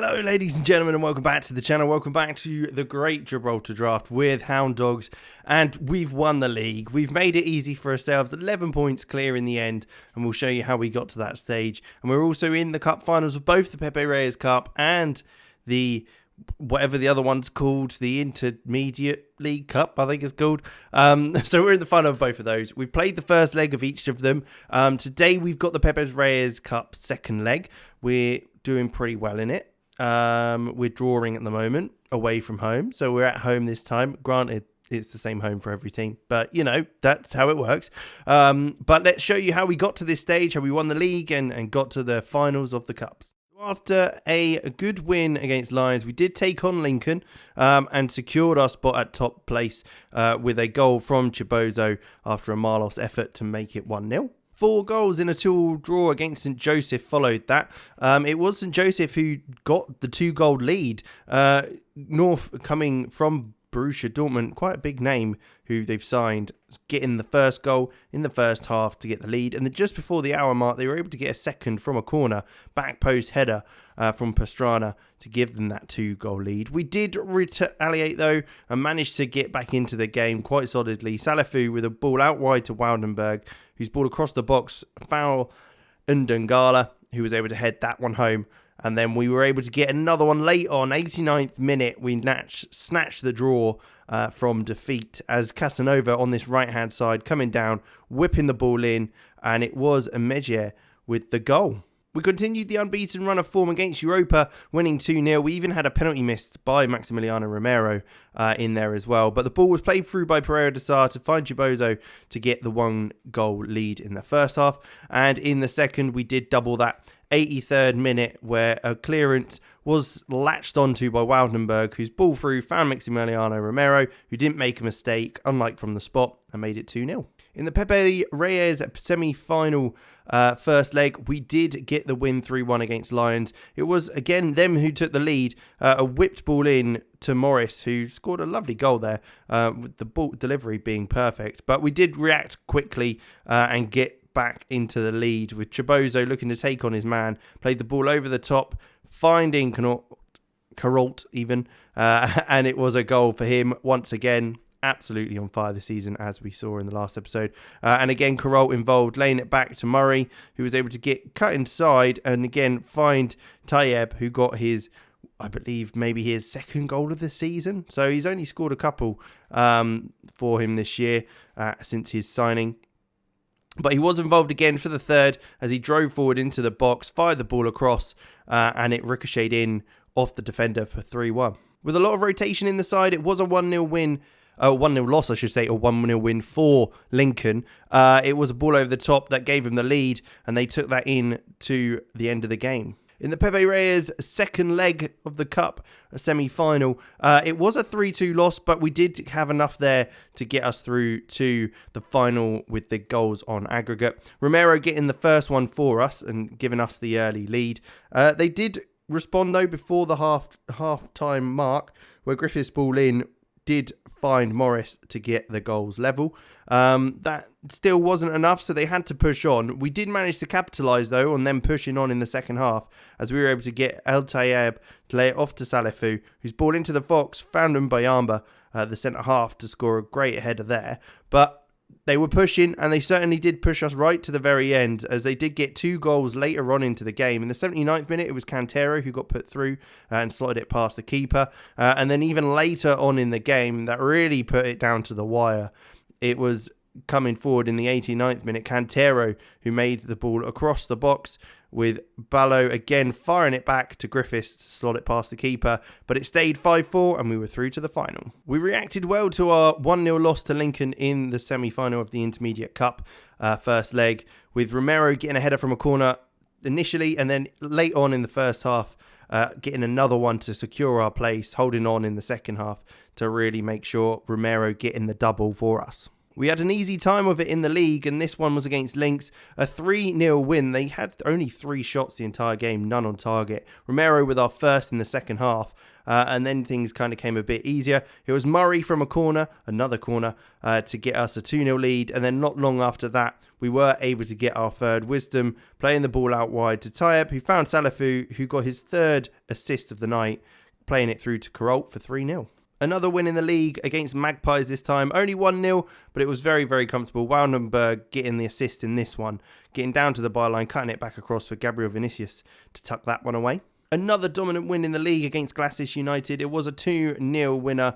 Hello ladies and gentlemen, and welcome back to the channel. Welcome back to the Great Gibraltar Draft with Hound Dogs, and we've won the league. We've made it easy for ourselves, 11 points clear in the end, and we'll show you how we got to that stage. And we're also in the cup finals of both the Pepe Reyes Cup and the whatever the other one's called, the Intermediate League Cup, I think it's called. So we're in the final of both of those. We've played the first leg of each of them. Today we've got the Pepe Reyes Cup second leg. We're doing pretty well in it. We're drawing at the moment away from home, so we're at home this time. Granted, it's the same home for every team, but you know, that's how it works. But let's show you how we got to this stage, how we won the league and got to the finals of the cups. After a good win against Lions, we did take on Lincoln and secured our spot at top place with a goal from Chibozo after a Marlos effort to make it 1-0. 4 goals in a 2-2 draw against St Joseph followed that. It was St Joseph who got the 2-goal lead. North coming from Borussia Dortmund, quite a big name who they've signed, getting the first goal in the first half to get the lead. And then just before the hour mark, they were able to get a second from a corner, back post header from Pastrana to give them that 2-goal lead. We did retaliate though and managed to get back into the game quite solidly. Salafu with a ball out wide to Wildenberg, who's ball across the box, foul Undangala, who was able to head that one home. And then we were able to get another one late on, 89th minute. We snatched the draw from defeat as Casanova on this right-hand side coming down, whipping the ball in, and it was Emegier with the goal. We continued the unbeaten run of form against Europa, winning 2-0. We even had a penalty missed by Maximiliano Romero in there as well. But the ball was played through by Pereira de Sá to find Chibozo to get the 1-goal lead in the first half. And in the second, we did double that. 83rd minute, where a clearance was latched onto by Wildenberg, whose ball through found Maximiliano Romero, who didn't make a mistake, unlike from the spot, and made it 2-0. In the Pepe Reyes semi-final first leg, we did get the win 3-1 against Lions. It was, again, them who took the lead. A whipped ball in to Morris, who scored a lovely goal there, with the ball delivery being perfect. But we did react quickly and get back into the lead, with Chibozo looking to take on his man, played the ball over the top, finding Carrolt even, and it was a goal for him once again. Absolutely on fire this season, as we saw in the last episode. And again, Carrolt involved, laying it back to Murray, who was able to get cut inside and again find Tayeb, who got his, I believe, maybe his second goal of the season. So he's only scored a couple for him this year since his signing. But he was involved again for the third as he drove forward into the box, fired the ball across, and it ricocheted in off the defender for 3-1. With a lot of rotation in the side, it was a 1-0 win. 1-0 loss, I should say, or 1-0 win for Lincoln. It was a ball over the top that gave him the lead, and they took that in to the end of the game. In the Pepe Reyes second leg of the Cup semi-final, it was a 3-2 loss, but we did have enough there to get us through to the final with the goals on aggregate. Romero getting the first one for us and giving us the early lead. They did respond, though, before the half-time mark, where Griffiths' ball in did find Morris to get the goals level. That still wasn't enough, so they had to push on. We did manage to capitalise, though, on them pushing on in the second half, as we were able to get El Tayeb to lay it off to Salafu, whose ball into the box found Mbayamba, the centre-half, to score a great header there. But they were pushing, and they certainly did push us right to the very end, as they did get 2 goals later on into the game. In the 79th minute, it was Cantero who got put through and slotted it past the keeper. And then even later on in the game, that really put it down to the wire. It was coming forward in the 89th minute, Cantero, who made the ball across the box, with Ballo again firing it back to Griffiths to slot it past the keeper, but it stayed 5-4 and we were through to the final. We reacted well to our 1-0 loss to Lincoln in the semi-final of the Intermediate Cup first leg, with Romero getting a header from a corner initially, and then late on in the first half getting another one to secure our place, holding on in the second half to really make sure Romero getting the double for us. We had an easy time of it in the league, and this one was against Lynx, a 3-0 win. They had only 3 shots the entire game, none on target. Romero with our first in the second half, and then things kind of came a bit easier. It was Murray from another corner, to get us a 2-0 lead, and then not long after that, we were able to get our third. Wisdom playing the ball out wide to Tayyip, who found Salafu, who got his third assist of the night, playing it through to Carroll for 3-0. Another win in the league against Magpies this time. Only 1-0, but it was very, very comfortable. Roundup getting the assist in this one. Getting down to the byline, cutting it back across for Gabriel Vinicius to tuck that one away. Another dominant win in the league against Glacis United. It was a 2-0 winner.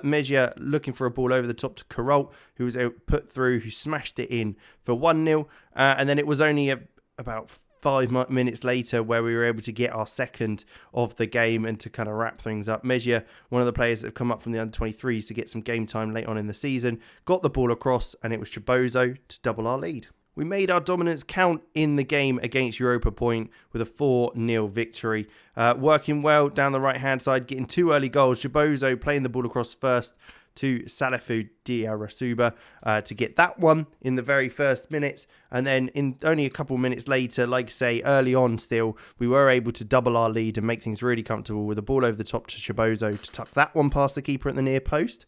Mejia looking for a ball over the top to Carroll, who was put through, who smashed it in for 1-0. And then it was only about 5 minutes later where we were able to get our second of the game and to kind of wrap things up. Mejia, one of the players that have come up from the under-23s to get some game time late on in the season, got the ball across, and it was Chibozo to double our lead. We made our dominance count in the game against Europa Point with a 4-0 victory. Working well down the right-hand side, getting 2 early goals. Chibozo playing the ball across first to Salafu Diarasuba to get that one in the very first minutes. And then in only a couple minutes later, like I say, early on still, we were able to double our lead and make things really comfortable with a ball over the top to Chibozo to tuck that one past the keeper at the near post.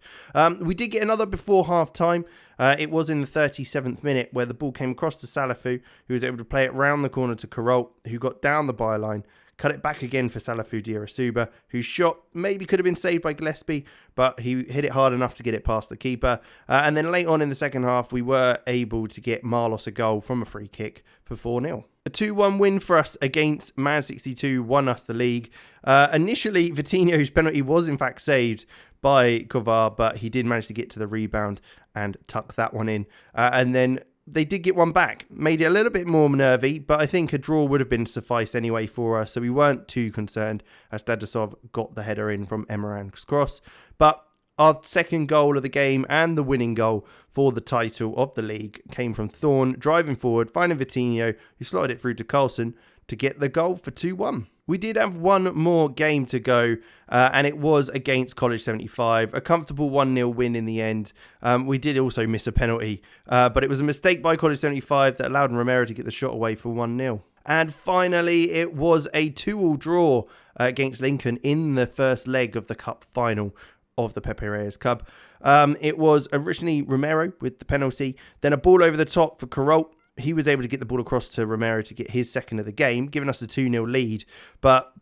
We did get another before half-time. It was in the 37th minute where the ball came across to Salafu, who was able to play it round the corner to Carroll, who got down the byline, cut it back again for Salafu Diarasuba, whose shot maybe could have been saved by Gillespie, but he hit it hard enough to get it past the keeper. And then late on in the second half, we were able to get Marlos a goal from a free kick for 4-0. A 2-1 win for us against Man 62 won us the league. Initially, Vitinho's penalty was in fact saved by Kovar, but he did manage to get to the rebound and tuck that one in. And then they did get one back, made it a little bit more nervy, but I think a draw would have been suffice anyway for us, so we weren't too concerned as Dadasov got the header in from Emiran's cross. But our second goal of the game and the winning goal for the title of the league came from Thorne, driving forward, finding Vitinho, who slotted it through to Carlson to get the goal for 2-1. We did have one more game to go, and it was against College 75. A comfortable 1-0 win in the end. We did also miss a penalty, but it was a mistake by College 75 that allowed Romero to get the shot away for 1-0. And finally, it was a 2-2 draw against Lincoln in the first leg of the cup final of the Pepe Reyes Cup. It was originally Romero with the penalty, then a ball over the top for Carroll. He was able to get the ball across to Romero to get his second of the game, giving us a 2-0 lead, but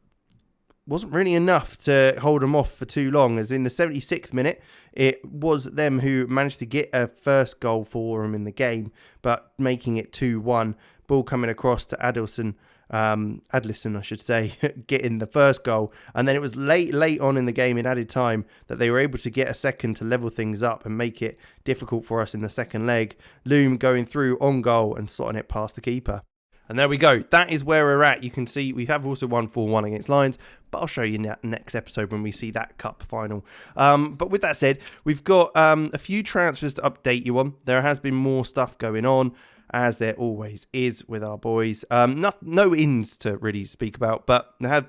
wasn't really enough to hold them off for too long, as in the 76th minute, it was them who managed to get a first goal for them in the game, but making it 2-1. Ball coming across to Adlison, I should say, getting the first goal. And then it was late on in the game in added time that they were able to get a second to level things up and make it difficult for us in the second leg. Loom going through on goal and slotting it past the keeper. And there we go. That is where we're at. You can see we have also won 4-1 against Lions, but I'll show you next episode when we see that cup final. But with that said, we've got a few transfers to update you on. There has been more stuff going on, as there always is with our boys. No ins to really speak about, but there have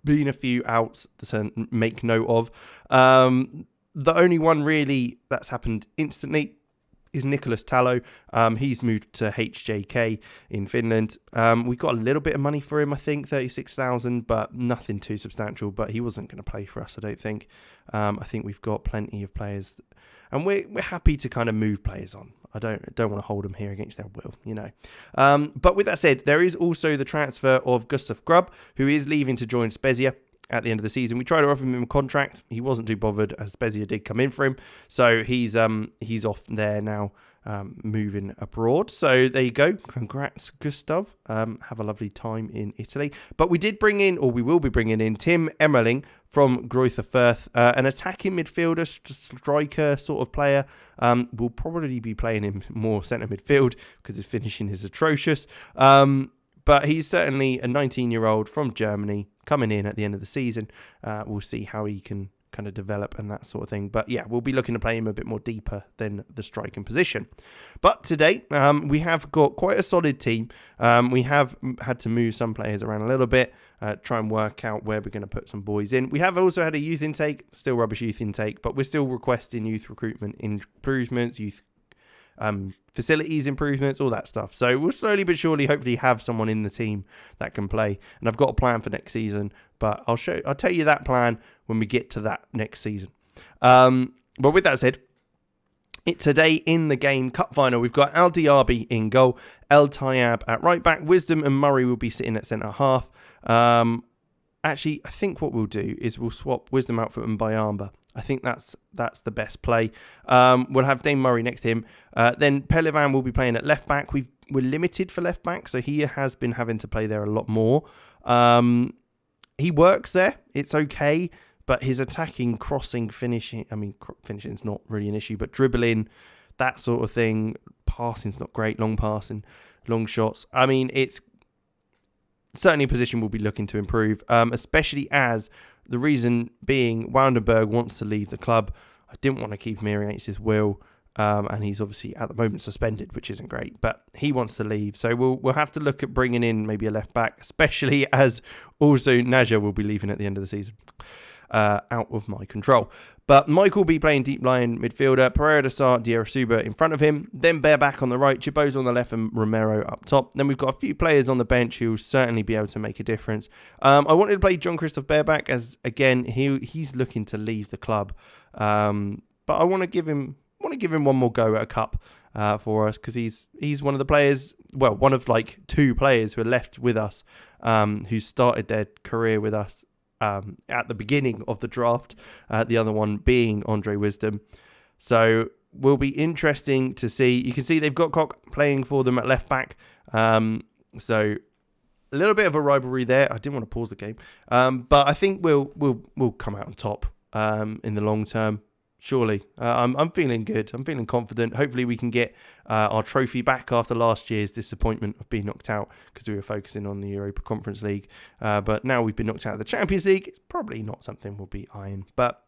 been a few outs to make note of. The only one really that's happened instantly is Nicholas Tallow. He's moved to HJK in Finland. We got a little bit of money for him, I think, 36,000, but nothing too substantial. But he wasn't going to play for us, I don't think. I think we've got plenty of players, and we're happy to kind of move players on. I don't want to hold them here against their will, you know. But with that said, there is also the transfer of Gustav Grubb, who is leaving to join Spezia at the end of the season. We tried to offer him a contract. He wasn't too bothered, as Spezia did come in for him. So he's off there now, moving abroad. So there you go. Congrats, Gustav. Have a lovely time in Italy. But we did bring in, or we will be bringing in, Tim Emmerling from Greuther Fürth, an attacking midfielder, striker sort of player. We'll probably be playing him more centre midfield because his finishing is atrocious. But he's certainly a 19-year-old from Germany coming in at the end of the season. We'll see how he can kind of develop and that sort of thing. But yeah, we'll be looking to play him a bit more deeper than the striking position. But today, we have got quite a solid team. We have had to move some players around a little bit, try and work out where we're going to put some boys in. We have also had a youth intake, still rubbish youth intake, but we're still requesting youth recruitment improvements, youth facilities improvements, all that stuff. So we'll slowly but surely hopefully have someone in the team that can play. And I've got a plan for next season, but I'll tell you that plan when we get to that next season. But with that said, today in the game cup final, we've got Al Diaby in goal, El Tayab at right back, Wisdom and Murray will be sitting at centre half. Actually, I think what we'll do is we'll swap Wisdom out for Mbayamba. I think that's the best play. We'll have Dane Murray next to him. Then Pelivan will be playing at left back. We're limited for left back, so he has been having to play there a lot more. He works there. It's okay. But his attacking, crossing, finishing, finishing's not really an issue, but dribbling, that sort of thing, passing's not great, long passing, long shots. It's certainly a position we'll be looking to improve, especially as the reason being Woudenberg wants to leave the club. I didn't want to keep him here against his will, and he's obviously at the moment suspended, which isn't great, but he wants to leave. So we'll have to look at bringing in maybe a left back, especially as also Naja will be leaving at the end of the season. Out of my control. But Michael will be playing deep line midfielder, Pereira de Sá, Diarasuba in front of him, then Bareback on the right, Chiboza on the left and Romero up top. Then we've got a few players on the bench who will certainly be able to make a difference. I wanted to play John Christoph Bareback as, again, he's looking to leave the club. But I want to give him one more go at a cup for us, because he's one of the players, well, one of like two players who are left with us, who started their career with us at the beginning of the draft, the other one being Andre Wisdom. So will be interesting to see. You can see they've got Koch playing for them at left back. So a little bit of a rivalry there. I didn't want to pause the game, but I think we'll come out on top in the long term. Surely, I'm feeling good. I'm feeling confident. Hopefully, we can get our trophy back after last year's disappointment of being knocked out because we were focusing on the Europa Conference League. But now we've been knocked out of the Champions League. It's probably not something we'll be eyeing. But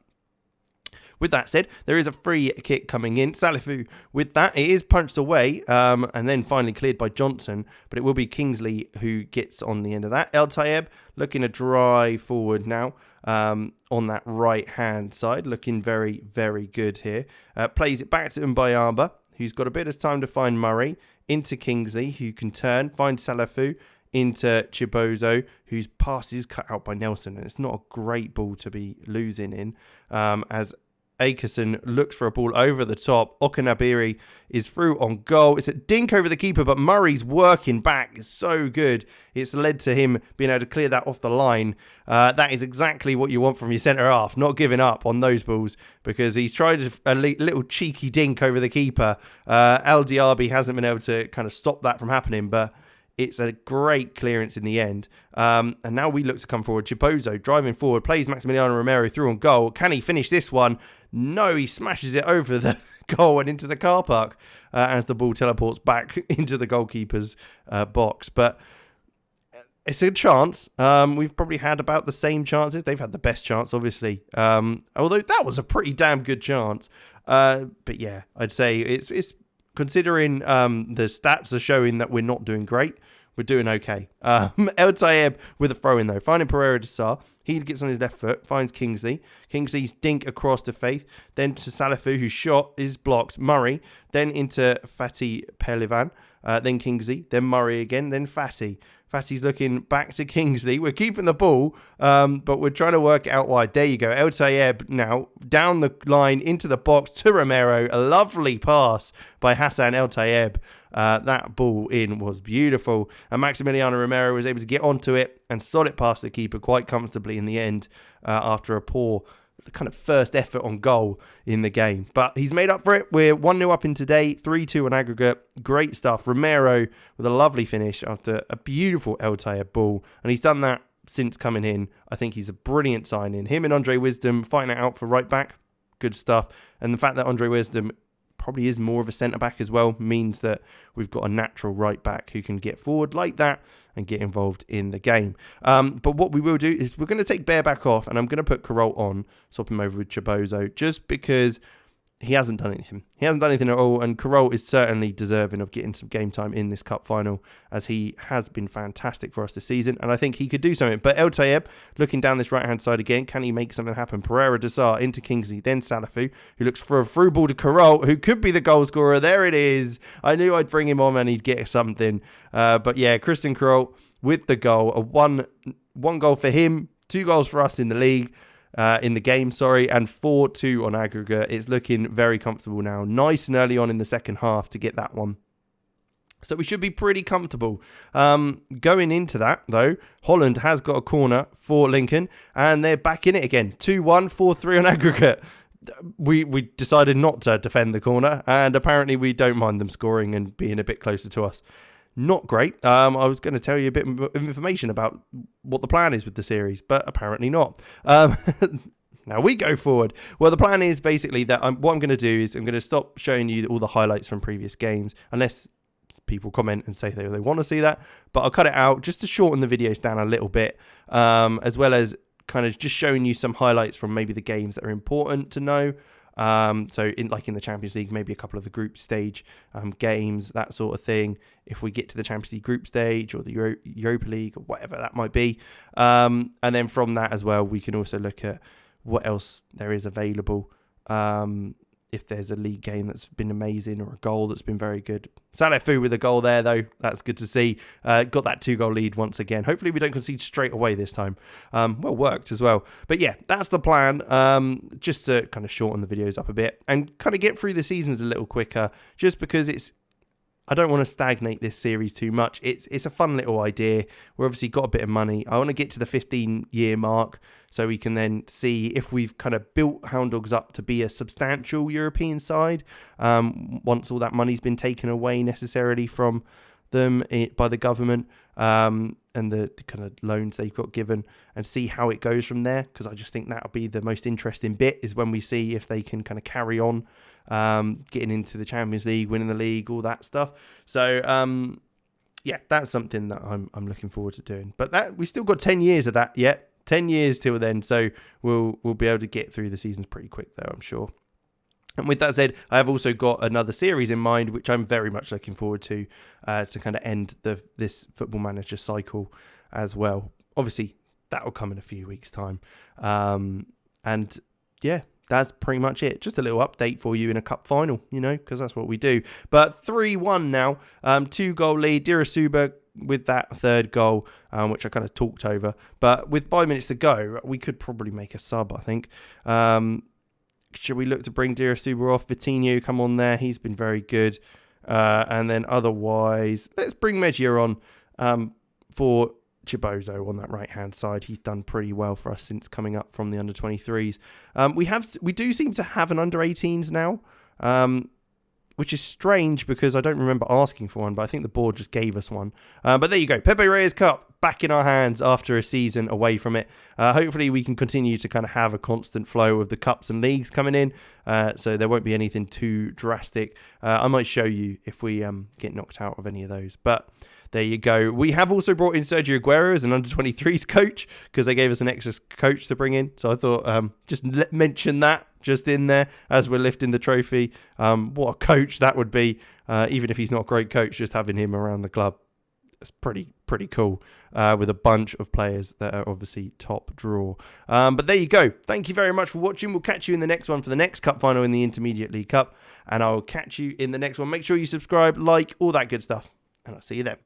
with that said, there is a free kick coming in. Salifu with that. It is punched away and then finally cleared by Johnson. But it will be Kingsley who gets on the end of that. El Tayeb looking to drive forward now on that right-hand side. Looking very, very good here. Plays it back to Mbayamba, who's got a bit of time to find Murray. Into Kingsley, who can turn. Find Salifu. Into Chibozo, whose pass is cut out by Nelson. And it's not a great ball to be losing in. As Akerson looks for a ball over the top. Okanabiri is through on goal. It's a dink over the keeper, but Murray's working back is so good. It's led to him being able to clear that off the line. That is exactly what you want from your centre-half, not giving up on those balls, because he's tried a little cheeky dink over the keeper. El Diaby hasn't been able to kind of stop that from happening, but it's a great clearance in the end. And now we look to come forward. Chibozo driving forward, plays Maximiliano Romero through on goal. Can he finish this one? No, he smashes it over the goal and into the car park as the ball teleports back into the goalkeeper's box. But it's a chance. We've probably had about the same chances. They've had the best chance, obviously. Although that was a pretty damn good chance. But yeah, I'd say it's considering the stats are showing that we're not doing great, we're doing okay. El Tayeb with a throw in though, finding Pereira de Sá. He gets on his left foot, finds Kingsley. Kingsley's dink across to Faith, then to Salifu, whose shot is blocked. Murray, then into Fatih Pelivan, then Kingsley, then Murray again, then Fatih. Fatty's looking back to Kingsley. We're keeping the ball, but we're trying to work it out wide. There you go. El Tayeb now down the line into the box to Romero. A lovely pass by Hassan El Tayeb. That ball in was beautiful. And Maximiliano Romero was able to get onto it and slot it past the keeper quite comfortably in the end after a poor kind of first effort on goal in the game. But he's made up for it. We're 1-0 up in today, 3-2 on aggregate. Great stuff. Romero with a lovely finish after a beautiful El Tayeb ball. And he's done that since coming in. I think he's a brilliant signing. Him and Andre Wisdom fighting it out for right back. Good stuff. And the fact that Andre Wisdom probably is more of a centre-back as well means that we've got a natural right-back who can get forward like that and get involved in the game. But what we will do is we're going to take Bareback off and I'm going to put Carroll on, swap him over with Chibozo, just because he hasn't done anything. He hasn't done anything at all, and Carroll is certainly deserving of getting some game time in this cup final, as he has been fantastic for us this season, and I think he could do something. But El Tayeb, looking down this right-hand side again, can he make something happen? Pereira, Desar into Kingsley, then Salafu, who looks for a through ball to Carroll, who could be the goal scorer. There it is. I knew I'd bring him on and he'd get something. But yeah, Christian Carroll with the goal. One goal for him, 2 goals for us in the league. In the game, and 4-2 on aggregate. It's looking very comfortable now. Nice and early on in the second half to get that one. So we should be pretty comfortable. Going into that, though, Holland has got a corner for Lincoln, and they're back in it again. 2-1, 4-3 on aggregate. We decided not to defend the corner, and apparently we don't mind them scoring and being a bit closer to us. Not great. I was going to tell you a bit of information about what the plan is with the series, but apparently not. Now we go forward. Well, the plan is basically that what I'm going to do is I'm going to stop showing you all the highlights from previous games, unless people comment and say they want to see that. But I'll cut it out just to shorten the videos down a little bit, as well as kind of just showing you some highlights from maybe the games that are important to know. So in the Champions League, maybe a couple of the group stage games, that sort of thing. If we get to the Champions League group stage or the Europa League or whatever that might be. And then from that as well, we can also look at what else there is available. If there's a league game that's been amazing or a goal that's been very good. Salafu with a goal there, though. That's good to see. Got that 2-goal lead once again. Hopefully we don't concede straight away this time. Well worked as well. But yeah, that's the plan. Just to kind of shorten the videos up a bit and kind of get through the seasons a little quicker, just because I don't want to stagnate this series too much. It's a fun little idea. We've obviously got a bit of money. I want to get to the 15-year mark so we can then see if we've kind of built Hound Dogs up to be a substantial European side once all that money's been taken away necessarily from them by the government and the kind of loans they've got given, and see how it goes from there, because I just think that'll be the most interesting bit, is when we see if they can kind of carry on getting into the Champions League, winning the league, all that stuff. So yeah, that's something that I'm looking forward to doing. But that we've still got 10 years of that yet. 10 years till then, so we'll be able to get through the seasons pretty quick, though, I'm sure. And with that said, I have also got another series in mind, which I'm very much looking forward to kind of end this Football Manager cycle as well. Obviously, that will come in a few weeks' time. And yeah, that's pretty much it. Just a little update for you in a cup final, because that's what we do. But 3-1 now, 2-goal lead. Dirasuba with that 3rd goal, which I kind of talked over. But with 5 minutes to go, we could probably make a sub, I think. Should we look to bring Dirasuba off? Vitinho come on there. He's been very good. And then otherwise, let's bring Mejia on for Chibozo on that right-hand side. He's done pretty well for us since coming up from the under-23s. We do seem to have an under-18s now, which is strange because I don't remember asking for one, but I think the board just gave us one. But there you go. Pepe Reyes Cup back in our hands after a season away from it. Hopefully we can continue to kind of have a constant flow of the cups and leagues coming in, so there won't be anything too drastic. I might show you if we get knocked out of any of those. But there you go. We have also brought in Sergio Aguero as an under-23s coach because they gave us an extra coach to bring in. So I thought just mention that just in there as we're lifting the trophy. What a coach that would be. Even if he's not a great coach, just having him around the club, it's pretty cool with a bunch of players that are obviously top draw. But there you go. Thank you very much for watching. We'll catch you in the next one for the next cup final in the Intermediate League Cup. And I'll catch you in the next one. Make sure you subscribe, like, all that good stuff. And I'll see you then.